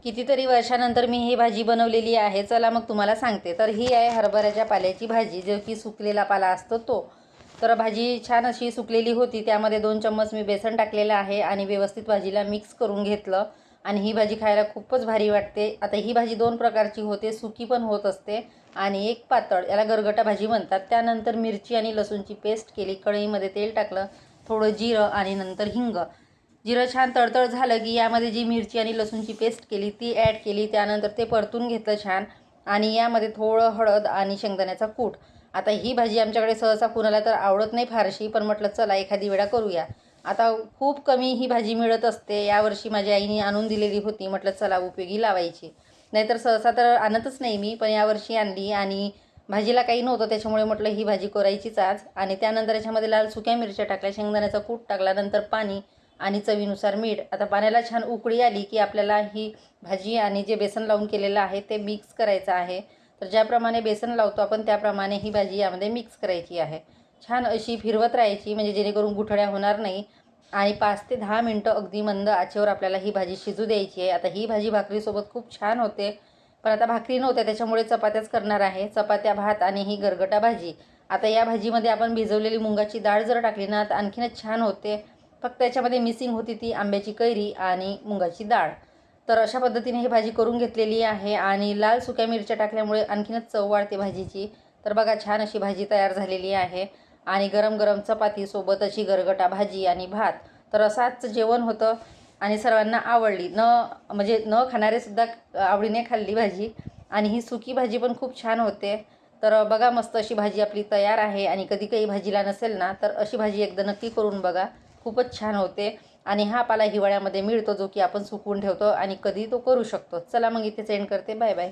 कितीतरी वर्षानंतर मी ही भाजी बनवलेली आहे. चला मग तुम्हाला सांगते. तर ही आहे हरभऱ्याच्या पाल्याची भाजी, जो की सुकलेला पाला असतो तो. तर भाजी छान अशी सुकलेली होती. त्यामध्ये 2 चम्मच मी बेसन टाकलेलं आहे आणि व्यवस्थित भाजीला मिक्स करून घेतलं. आणि ही भाजी खायला खूपच भारी वाटते. आता ही भाजी 2 प्रकारची होते, सुकी पण होत असते आणि एक पातळ, याला गरगटा भाजी म्हणतात. त्यानंतर मिरची आणि लसूणची पेस्ट केली, कढईमध्ये तेल टाकलं, थोडं जिरं आणि नंतर हिंग. जिरं छान तळतळ झालं की यामध्ये जी मिरची आणि लसूणची पेस्ट केली ती ॲड केली. त्यानंतर ते परतून घेतलं छान आणि यामध्ये थोडं हळद आणि शेंगदाण्याचा कूट. आता ही भाजी आमच्याकडे सहसा कुणाला तर आवडत नाही फारशी, पण म्हटलं चला एखादी वेळा करूया. आता खूप कमी ही भाजी मिळत असते. यावर्षी माझ्या आईने आणून दिलेली होती, म्हटलं चला उपयोगी लावायची. नाहीतर सहसा तर आणतच नाही मी, पण यावर्षी आणली आणि भाजीला काही नव्हतं त्याच्यामुळे म्हटलं ही भाजी करायचीच आज. आणि त्यानंतर याच्यामध्ये लाल सुक्या मिरच्या टाकल्या, शेंगदाण्याचा कूट टाकला, नंतर पाणी आणि चवीनुसार मीठ. आता पाण्याला छान उकळी आली की आपल्याला ही भाजी आणि जे बेसन लावून केलेलं आहे ते मिक्स करायचं आहे. तर ज्याप्रमाणे बेसन लावतो आपण त्याप्रमाणे ही भाजी यामध्ये मिक्स करायची आहे. छान अशी फिरवत राहायची, म्हणजे जेणेकरून गुठळ्या होणार नाही. आणि 5 ते 10 मिनटं अगदी मंद आचेवर आपल्याला ही भाजी शिजू द्यायची आहे. आता ही भाजी भाकरीसोबत खूप छान होते, पण आता भाकरी नव्हत्या त्याच्यामुळे चपात्याच करणार आहे. चपात्या, भात आणि ही गरगटा भाजी. आता या भाजीमध्ये आपण भिजवलेली मुगाची डाळ जर टाकली ना तर आणखीनच छान होते. फक्त याच्यामध्ये मिसिंग होती ती आंब्याची कैरी आणि मुगाची डाळ. तर अशा पद्धतीने ही भाजी करून घेतलेली आहे आणि लाल सुक्या मिरच्या टाकल्यामुळे आणखीनच चव वाढते भाजीची. तर बघा छान अशी भाजी तयार झालेली आहे आणि गरम गरम चपातीसोबत अशी गरगटा भाजी आणि भात. तर असाच जेवण होतं आणि सर्वांना आवडली. म्हणजे न खाणारेसुद्धा आवडीने खाल्ली भाजी. आणि ही सुकी भाजी पण खूप छान होते. तर बघा मस्त अशी भाजी आपली तयार आहे. आणि कधी काही भाजीला नसेल ना तर अशी भाजी एकदा नक्की करून बघा, खूपच छान होते. आणि हा पाला हिवाळ्यामध्ये मिळतो, जो की आपण सुकवून ठेवतो आणि कधी तो करू शकतो. चला मग इथेच एंड करते. Bye bye.